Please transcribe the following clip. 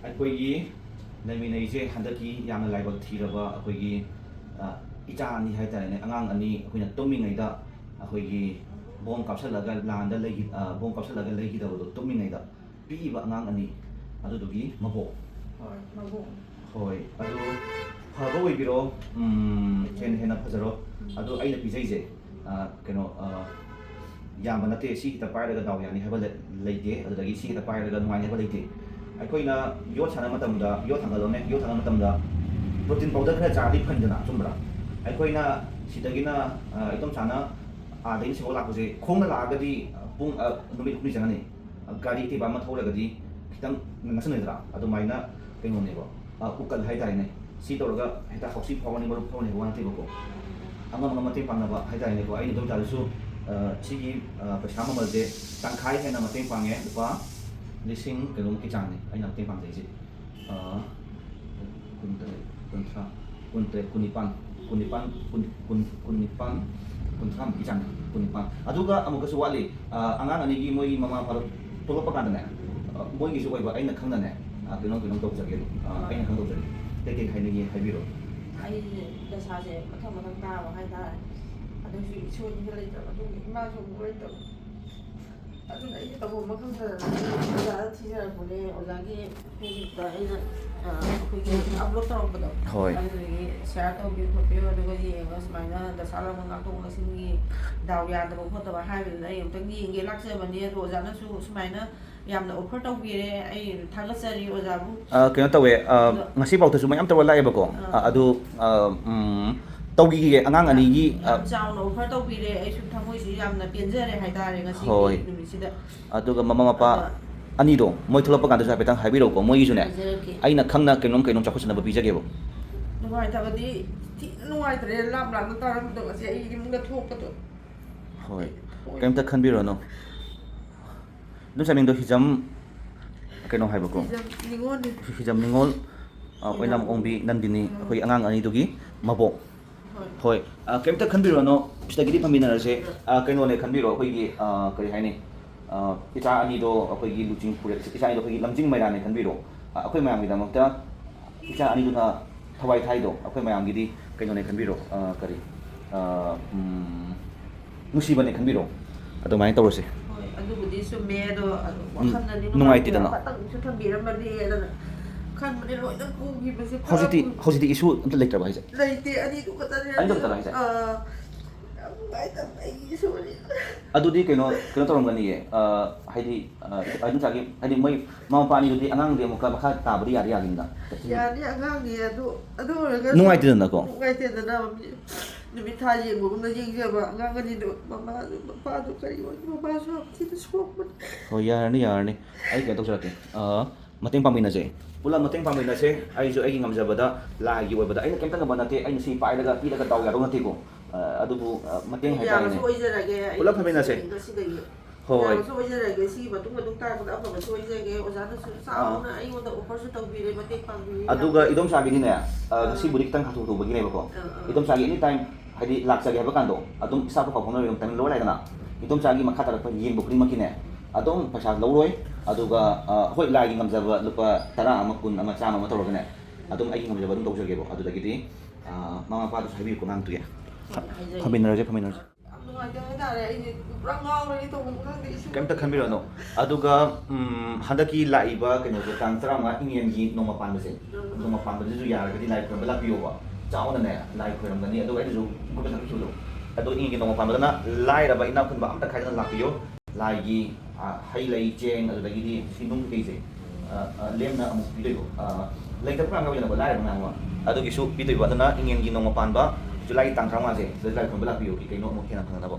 ꯑꯩꯈꯣꯏꯒꯤ ꯂꯩꯃꯤꯟꯅꯩꯁꯦ ꯍꯟꯗꯛꯀꯤ ꯌꯥꯝꯅ ꯂꯥꯏꯕꯛ ꯊꯤꯔꯕ ꯑꯩꯈꯣꯏꯒꯤ ꯏꯆꯥ ꯑꯅꯤ ꯍꯥꯏꯇꯥꯔꯦꯅꯦ ꯑꯉꯥꯡ ꯑꯅꯤ ꯑꯩꯈꯣꯏꯅ ꯇꯨꯝꯃꯤꯉꯩꯗ ꯑꯩꯈꯣꯏꯒꯤ ꯕꯣꯝ ꯀꯥꯞꯁꯜꯂꯒ ꯂꯥꯟꯗ ꯕꯣꯝ ꯀꯥꯞꯁꯜꯂꯒ ꯂꯩꯈꯤꯗꯕꯗꯣ ꯇꯨꯝꯃꯤꯉꯩꯗ ꯄꯤꯛꯏꯕ ꯑꯉꯥꯡ ꯑꯅꯤ ꯑꯗꯨꯗꯨꯒꯤ ꯃꯕꯣꯛ ꯍꯣꯏ ꯃꯕꯣꯛ ꯍꯣꯏ ꯑꯗꯨ ꯐꯕ ꯑꯣꯏꯕꯤꯔꯣ ꯍꯦꯟꯅ ꯐꯖꯔꯣ ꯑꯗꯣ ꯑꯩꯅ ꯄꯤꯖꯩꯁꯦ ꯀꯩꯅꯣ ꯌꯥꯝꯕ ꯅꯠꯇꯦ ꯁꯤ ꯈꯤꯇ ꯄꯥꯏꯔꯒ ꯗꯥꯎ ꯌꯥꯅꯤ ꯍꯥꯏꯕ ꯂꯩꯇꯦ ꯑꯗꯨꯗꯒꯤ ꯁꯤ ꯈꯤꯇ ꯄꯥꯏꯔꯒ ꯅꯨꯡꯉꯥꯏꯅꯤ ꯍꯥꯏꯕ ꯂꯩꯇꯦ ꯑꯩꯈꯣꯏꯅ ꯌꯣꯠ ꯁꯥꯟꯅꯕ ꯃꯇꯝꯗ ꯌꯣꯠ ꯊꯥꯡꯒꯠꯂꯣꯅꯦ ꯌꯣꯠ ꯊꯥꯡꯒꯠꯄ ꯃꯇꯝꯗ ꯄ꯭ꯔꯣꯇꯤꯟ ꯄꯥꯎꯗꯔ ꯈꯔ ꯆꯥꯔꯗꯤ ꯐꯟꯗꯅ ꯆꯨꯝꯕ꯭ꯔꯥ ꯑꯩꯈꯣꯏꯅ ꯁꯤꯗꯒꯤꯅ ꯏꯇꯣꯝꯆꯥꯅ ꯑꯥꯗꯒꯤ ꯁꯤꯐꯥꯎ ꯂꯥꯛꯄꯁꯦ ꯈꯣꯡꯅ ꯂꯥꯛꯑꯒꯗꯤ ꯄꯨꯡ ꯅꯨꯃꯤꯠ ꯍꯨꯝꯅꯤ ꯆꯪꯉꯅꯤ ꯒꯥꯔꯤ ꯑꯇꯦꯕ ꯑꯃ ꯊꯧꯔꯒꯗꯤ ꯈꯤꯇꯪ ꯅꯛꯁꯟꯅꯗ꯭ꯔꯥ ꯑꯗꯨꯃꯥꯏꯅ ꯀꯩꯅꯣꯅꯦꯕ ꯎꯀꯜ ꯍꯥꯏꯇꯥꯔꯦꯅꯦ ꯁꯤ ꯇꯧꯔꯒ ꯍꯦꯛꯇ ꯍꯧꯁꯤ ꯐꯥꯎꯕꯅꯤ ꯃꯔꯨꯞ ꯐꯥꯎꯕꯅꯤ ꯍꯥꯏꯕ ꯅꯠꯇꯦꯕꯀꯣ ꯑꯉꯝ ꯃꯇꯦꯡ ꯄꯥꯡꯅꯕ ꯍꯥꯏꯇꯥꯔꯦꯅꯦꯀꯣ ꯑꯩꯅ ꯑꯗꯨꯝ ꯇꯥꯔꯁꯨ ꯁꯤꯒꯤ ꯄꯩꯁꯥ ꯃꯃꯜꯁꯦ ꯇꯪꯈꯥꯏ ꯍꯦꯟꯅ ꯃꯇꯦꯡ ꯄꯥꯡꯉꯦ ꯂꯨꯄꯥ ꯂꯤꯁꯤꯡ ꯀꯩꯅꯣꯃꯨꯛꯀꯤ ꯆꯥꯡꯅꯤ ꯑꯩꯅ ꯃꯇꯦꯡ ꯄꯥꯡꯖꯩꯁꯦ ꯀꯨꯟꯇꯔꯦꯠ ꯀꯨꯟꯊ꯭ꯔꯥ ꯀꯨꯟꯇꯔꯦꯠ ꯀꯨꯟꯊ꯭ꯔꯥꯃꯨꯛꯀꯤ ꯆꯥꯡꯅꯤ ꯀꯨꯟꯅꯤꯄꯥꯟ ꯑꯗꯨꯒ ꯑꯃꯨꯛꯀꯁꯨ ꯋꯥꯠꯂꯤ ꯑꯉꯥꯡ ꯑꯅꯤꯒꯤ ꯃꯣꯏꯒꯤ ꯃꯃꯥ ꯃꯄꯥꯗꯣ ꯊꯣꯛꯂꯛꯄ ꯀꯥꯟꯗꯅꯦ ꯃꯣꯏꯒꯤꯁꯨ ꯑꯣꯏꯕ ꯑꯩꯅ ꯈꯪꯅꯅꯦ ꯀꯩꯅꯣꯝ ꯇꯧꯖꯒꯦ ꯑꯩꯅ ꯈꯪ ꯇꯧꯖꯒꯦ ꯀꯩꯀꯩ ꯍꯥꯏꯅꯤꯡꯉꯤ ꯍꯥꯏꯕꯤꯔꯣ ꯑꯩꯁꯦ ꯗꯁꯥꯁꯦ ꯃꯊꯪ ꯇꯥꯕ ꯍꯥꯏꯇꯥꯔꯦ ꯑꯗꯨꯁꯨ ꯏꯁꯣꯔꯁꯤꯁꯨ ꯂꯩꯇꯕ ꯑꯗꯨꯒꯤ ꯏꯃꯥꯁꯨ ꯑꯃꯨꯛ ꯂꯩꯇꯕ ꯑꯗꯨꯅ ꯑꯩꯁꯦ ꯇꯧꯐꯝ ꯈꯪꯗꯗꯅ ꯑꯣꯖꯥꯗ ꯊꯤꯖꯔꯛꯄꯅꯦ ꯑꯣꯖꯥꯒꯤ ꯐꯦꯁꯕꯨꯛꯇ ꯑꯩꯅ ꯑꯩꯈꯣꯏꯒꯤ ꯑꯞꯂꯣꯗ ꯇꯧꯔꯛꯄꯗꯣ ꯍꯣꯏ ꯑꯗꯨꯗꯒꯤ ꯁꯤꯌꯥꯔ ꯇꯧꯕꯤꯌꯨ ꯈꯣꯠꯄꯤꯌꯨ ꯑꯗꯨꯒ ꯌꯦꯡꯉꯒ ꯁꯨꯃꯥꯏꯅ ꯗꯁꯥ ꯂꯧꯕ ꯉꯥꯛꯊꯣꯛ ꯉꯥꯛꯁꯤꯟꯒꯤ ꯗꯥꯎ ꯌꯥꯗꯕ ꯈꯣꯠꯇꯕ ꯍꯥꯏꯕꯗꯨꯗ ꯑꯩ ꯑꯃꯨꯛꯇꯪ ꯌꯦꯡꯒꯦ ꯂꯥꯛꯆꯕꯅꯤ ꯑꯗꯣ ꯑꯣꯖꯥꯅꯁꯨ ꯁꯨꯃꯥꯏꯅ ꯌꯥꯝꯅ ꯑꯣꯐꯔ ꯇꯧꯕꯤꯔꯦ ꯑꯩ ꯊꯥꯒꯠꯆꯔꯤ ꯑꯣꯖꯥꯕꯨ ꯀꯩꯅꯣ ꯇꯧꯋꯦ ꯉꯁꯤꯐꯥꯎꯗꯁꯨ ꯃꯌꯥꯝ ꯇꯧꯔ ꯂꯥꯛꯑꯦꯕꯀꯣ ꯑꯗꯨ ꯇꯧꯈꯤꯒꯦ ꯑꯉꯥꯡ ꯑꯅꯤꯒꯤ ꯌꯥꯝ ꯆꯥꯎꯅ ꯑꯣꯐꯔ ꯇꯧꯕꯤꯔꯦ ꯑꯩꯁꯨ ꯊꯃꯣꯏꯁꯤ ꯌꯥꯝꯅ ꯄꯦꯟꯖꯔꯦ ꯍꯥꯏꯇꯥꯔꯦ ꯉꯁꯤꯒꯤ ꯍꯣꯏ ꯅꯨꯃꯤꯠꯁꯤꯗ ꯑꯗꯨꯒ ꯃꯃꯥ ꯃꯄꯥ ꯑꯅꯤꯗꯣ ꯃꯣꯏ ꯊꯣꯛꯂꯛꯄ ꯀꯥꯟꯗꯁꯨ ꯍꯥꯏꯐꯦꯠꯇꯪ ꯍꯥꯏꯕꯤꯔꯛꯎꯀꯣ ꯃꯣꯏꯒꯤꯁꯨꯅꯦ ꯍꯥꯏꯖꯔꯛꯀꯦ ꯑꯩꯅ ꯈꯪꯅ ꯀꯩꯅꯣꯝ ꯆꯥꯎꯈꯠꯆꯅꯕ ꯄꯤꯖꯒꯦꯕ ꯅꯨꯡꯉꯥꯏꯇꯕꯗꯤ ꯊꯤꯅ ꯅꯨꯡꯉꯥꯏꯇ꯭ꯔꯦ ꯂꯥꯞꯅ ꯇꯥꯔꯝꯕꯗꯣ ꯉꯁꯤ ꯑꯩ ꯏꯃꯨꯡꯗ ꯊꯣꯛꯄꯗꯣ ꯍꯣꯏ ꯀꯩꯝꯇ ꯈꯟꯕꯤꯔꯨꯔꯅꯨ ꯑꯗꯨꯝ ꯆꯥꯅꯤꯡꯗꯣ ꯍꯤꯖꯝ ꯀꯩꯅꯣ ꯍꯥꯏꯕꯀꯣ ꯅꯤꯉꯣꯜꯅꯤ ꯍꯤꯖꯝ ꯅꯤꯉꯣꯜ ꯑꯣꯏꯅꯥꯝ ꯑꯣꯡꯕꯤ ꯅꯟꯗꯤꯅꯤ ꯑꯩꯈꯣꯏ ꯑꯉꯥꯡ ꯑꯅꯤꯗꯨꯒꯤ ꯃꯕꯣꯛ ꯍꯣꯏ ꯀꯩꯝꯇ ꯈꯟꯕꯤꯔꯨꯔꯅꯨ ꯁꯤꯗꯒꯤꯗꯤ ꯐꯝꯃꯤꯟꯅꯔꯁꯦ ꯀꯩꯅꯣꯅꯦ ꯈꯟꯕꯤꯔꯣ ꯑꯩꯈꯣꯏꯒꯤ ꯀꯔꯤ ꯍꯥꯏꯅꯤ ꯏꯆꯥ ꯑꯅꯤꯗꯣ ꯑꯩꯈꯣꯏꯒꯤ ꯂꯨꯆꯤꯡꯄꯨꯔꯦ ꯏꯆꯥ ꯑꯅꯤꯗꯣ ꯑꯩꯈꯣꯏꯒꯤ ꯂꯝꯖꯤꯡ ꯃꯩꯔꯥꯅꯦ ꯈꯟꯕꯤꯔꯣ ꯑꯩꯈꯣꯏ ꯃꯌꯥꯝꯒꯤꯗꯃꯛꯇ ꯏꯆꯥ ꯑꯅꯤꯗꯨꯅ ꯊꯋꯥꯏ ꯊꯥꯏꯗꯣ ꯑꯩꯈꯣꯏ ꯃꯌꯥꯝꯒꯤꯗꯤ ꯀꯩꯅꯣꯅꯦ ꯈꯟꯕꯤꯔꯣ ꯀꯔꯤ ꯅꯨꯡꯁꯤꯕꯅꯦ ꯈꯟꯕꯤꯔꯣ ꯑꯗꯨꯃꯥꯏꯅ ꯇꯧꯔꯁꯦ ꯍꯣꯏ ꯑꯗꯨꯕꯨꯗꯤ ꯆꯨꯝꯃꯦ ꯑꯗꯣ ꯋꯥꯈꯜꯅꯗꯤ ꯅꯨꯡꯉꯥꯏꯇꯦ ꯅꯨꯡꯉꯥꯏꯇꯦꯗꯅ ꯑꯃꯇꯪꯁꯨ ꯊꯝꯕꯤꯔꯝꯃꯗꯤ ꯑꯗꯨꯅ ꯈꯟꯕꯅꯦ ꯂꯣꯏꯅ ꯄꯨꯈꯤꯕꯁꯦ ꯍꯧꯖꯤꯛꯇꯤ ꯏꯁꯨ ꯑꯝꯇ ꯂꯩꯇ꯭ꯔꯕ ꯍꯥꯏꯁꯦ ꯂꯩꯇꯦ ꯑꯅꯤꯗꯨ ꯈꯛꯇꯅꯦ ꯑꯅꯤꯗꯨ ꯈꯛꯇꯔ ꯍꯥꯏꯁꯦ ꯌꯥꯝ ꯅꯨꯡꯉꯥꯏꯇꯕ ꯑꯩꯒꯤ ꯏꯁꯣꯔꯅꯤ ꯑꯗꯨꯗꯤ ꯀꯩꯅꯣ ꯇꯧꯔꯝꯒꯅꯤꯌꯦ ꯍꯥꯏꯗꯤ ꯑꯗꯨꯝꯆꯥꯒꯤ ꯍꯥꯏꯗꯤ ꯃꯣꯏ ꯃꯃꯥ ꯃꯄꯥ ꯑꯅꯤꯗꯨꯗꯤ ꯑꯉꯥꯡꯗꯤ ꯑꯃꯨꯛꯀ ꯃꯈꯥ ꯇꯥꯕꯗꯤ ꯌꯥꯒꯤꯅꯤꯗ ꯌꯥꯅꯤ ꯑꯉꯥꯡꯅꯤ ꯑꯗꯨ ꯑꯣꯏꯔꯒꯁꯨ ꯅꯨꯡꯉꯥꯏꯇꯦꯗꯅꯀꯣ ꯅꯨꯡꯉꯥꯏꯇꯦꯗꯅ ꯅꯨꯃꯤꯠ ꯊꯥ ꯌꯦꯡꯕꯒꯨꯝꯅ ꯌꯦꯡꯖꯕ ꯑꯉꯥꯡ ꯑꯅꯤꯗꯨ ꯃꯄꯥꯗꯨ ꯀꯔꯤ ꯑꯣꯏ ꯃꯄꯥꯁꯨ ꯌꯥꯝ ꯊꯤꯅ ꯁꯣꯛꯄꯅꯤ ꯍꯣꯏ ꯌꯥꯔꯅꯤ ꯑꯩ ꯀꯩꯅꯣ ꯇꯧꯖꯔꯛꯀꯦ ꯃꯇꯦꯡ ꯄꯥꯡꯃꯤꯟꯅꯁꯦ ꯄꯨꯂꯞ ꯃꯇꯦꯡ ꯄꯥꯡꯃꯤꯟꯅꯁꯦ ꯑꯩꯁꯨ ꯑꯩꯒꯤ ꯉꯝꯖꯕꯗ ꯂꯥꯏꯒꯤ ꯑꯣꯏꯕꯗ ꯑꯩꯅ ꯀꯩꯝꯇ ꯉꯝꯕ ꯅꯠꯇꯦ ꯑꯩꯅ ꯁꯤ ꯄꯥꯏꯔꯒ ꯄꯤꯔꯒ ꯗꯥꯎ ꯌꯥꯗꯧ ꯅꯠꯇꯦꯀꯣ ꯑꯗꯨꯕꯨ ꯃꯇꯦꯡ ꯍꯥꯏꯇꯥꯔꯦꯅꯦ ꯑꯣꯏꯖꯔꯒꯦ ꯄꯨꯂꯞ ꯐꯝꯃꯤꯟꯅꯁꯦ ꯉꯁꯤꯗꯒꯤ ꯍꯣꯏ ꯌꯥꯕꯁꯨ ꯑꯣꯏꯖꯔꯒꯦ ꯁꯤꯒꯤ ꯃꯇꯨꯡ ꯇꯥꯔꯛꯄꯗ ꯑꯐꯕꯁꯨ ꯑꯣꯏꯖꯒꯦ ꯑꯣꯖꯥꯅꯁꯨ ꯆꯥꯎꯅ ꯑꯩꯉꯣꯟꯗ ꯑꯣꯐꯔꯁꯨ ꯇꯧꯕꯤꯔꯦ ꯃꯇꯦꯡ ꯄꯥꯡꯕꯤꯔꯦ ꯑꯗꯨꯒ ꯏꯗꯣꯝꯆꯥꯒꯤꯗꯤꯅꯦ ꯉꯁꯤꯕꯨꯗꯤ ꯈꯤꯇꯪ ꯍꯥꯊꯨꯕꯒꯤꯅꯦꯕꯀꯣ ꯏꯗꯣꯝꯆꯥꯒꯤ ꯑꯦꯅꯤ ꯇꯥꯏꯝ ꯍꯥꯏꯗꯤ ꯂꯥꯛꯆꯒꯦ ꯍꯥꯏꯕ ꯀꯥꯟꯗꯣ ꯑꯗꯨꯝ ꯏꯁꯥꯒ ꯄꯥꯎ ꯐꯥꯎꯅꯔꯒ ꯑꯗꯨꯝ ꯇꯥꯏꯃꯤꯡ ꯂꯧꯔ ꯂꯩꯗꯅ ꯏꯗꯣꯝꯆꯥꯒꯤ ꯃꯈꯥ ꯇꯥꯔꯛꯄ ꯌꯦꯡꯕ ꯈꯨꯗꯤꯡꯃꯛꯀꯤꯅꯦ ꯑꯗꯨꯝ ꯄꯩꯁꯥ ꯂꯧꯔꯣꯏ ꯑꯗꯨꯒ ꯍꯣꯏ ꯂꯥꯏꯒꯤ ꯉꯝꯖꯕ ꯂꯨꯄꯥ 10 ꯑꯃ 20 ꯑꯃ 100 ꯑꯃ ꯇꯧꯔꯒꯅꯦ ꯑꯗꯨꯝ ꯑꯩꯒꯤ ꯉꯝꯖꯕ ꯑꯗꯨꯝ ꯇꯧꯖꯒꯦꯕ ꯑꯗꯨꯗꯒꯤꯗꯤ ꯃꯃꯥ ꯃꯄꯥꯗꯨꯁꯨ ꯍꯥꯏꯕꯤꯌꯨꯀꯣ ꯉꯥꯡꯇꯨꯒꯦ ꯐꯝꯃꯤꯟꯅꯔꯁꯦ ꯌꯥꯝ ꯅꯨꯡꯉꯥꯏꯇꯦ ꯍꯥꯏꯇꯥꯔꯦ ꯑꯩꯁꯦ ꯄꯨꯔꯥ ꯉꯥꯎꯔꯒꯦ ꯇꯧꯐꯝ ꯈꯪꯗꯦ ꯀꯩꯝꯇ ꯈꯟꯕꯤꯔꯨꯔꯅꯨ ꯑꯗꯨꯒ ꯍꯟꯗꯛꯀꯤ ꯂꯥꯛꯏꯕ ꯀꯩꯅꯣꯁꯦ ꯇꯥꯡ 15 ꯏꯉꯦꯟꯒꯤ ꯅꯣꯡꯃ ꯄꯥꯟꯕꯁꯦ ꯅꯣꯡꯃ ꯄꯥꯟꯕꯁꯤꯁꯨ ꯌꯥꯔꯒꯗꯤ ꯂꯥꯏ ꯈꯣꯏꯔꯝꯕ ꯂꯥꯛꯄꯤꯌꯣꯕ ꯆꯥꯎꯅꯅꯦ ꯂꯥꯏ ꯈꯣꯏꯔꯝꯒꯅꯤ ꯑꯗꯨꯒ ꯑꯩꯅꯁꯨ ꯒ꯭ꯔꯨꯞꯇ ꯊꯥꯒꯠꯈꯤꯕꯗꯣ ꯑꯗꯣ ꯏꯉꯦꯟꯒꯤ ꯅꯣꯡꯃ ꯄꯥꯟꯕꯗꯅ ꯂꯥꯏꯔꯕ ꯏꯅꯥꯛ ꯈꯨꯟꯕ ꯑꯝꯇ ꯈꯥꯏꯗꯅ ꯂꯥꯛꯄꯤꯌꯣ ꯂꯥꯏꯒꯤ ꯍꯩ ꯂꯩ ꯆꯦꯡ ꯑꯗꯨꯗꯒꯤꯗꯤ ꯁꯤꯡꯅꯨꯡ ꯀꯩꯀꯩꯁꯦ ꯂꯦꯝꯅ ꯑꯃꯨꯛ ꯄꯤꯗꯣꯏꯕ ꯂꯩꯇꯕ ꯃꯌꯥꯝ ꯌꯥꯎꯋꯤꯗꯅꯀꯣ ꯂꯥꯏꯔꯕ ꯃꯌꯥꯝ ꯑꯃ ꯑꯗꯨꯒꯤꯁꯨ ꯄꯤꯗꯣꯏꯕ ꯑꯗꯨꯅ ꯏꯉꯦꯟꯒꯤ ꯅꯣꯡꯃ ꯄꯥꯟꯕ ꯖꯨꯂꯥꯏ ꯇꯥꯡ 15ꯁꯦ ꯁꯤꯗ ꯂꯥꯏ ꯈꯣꯏꯔꯝꯕ ꯂꯥꯛꯄꯤꯌꯣ ꯀꯩꯅꯣ ꯑꯃꯨꯛ ꯍꯦꯟꯅ ꯐꯪꯅꯕ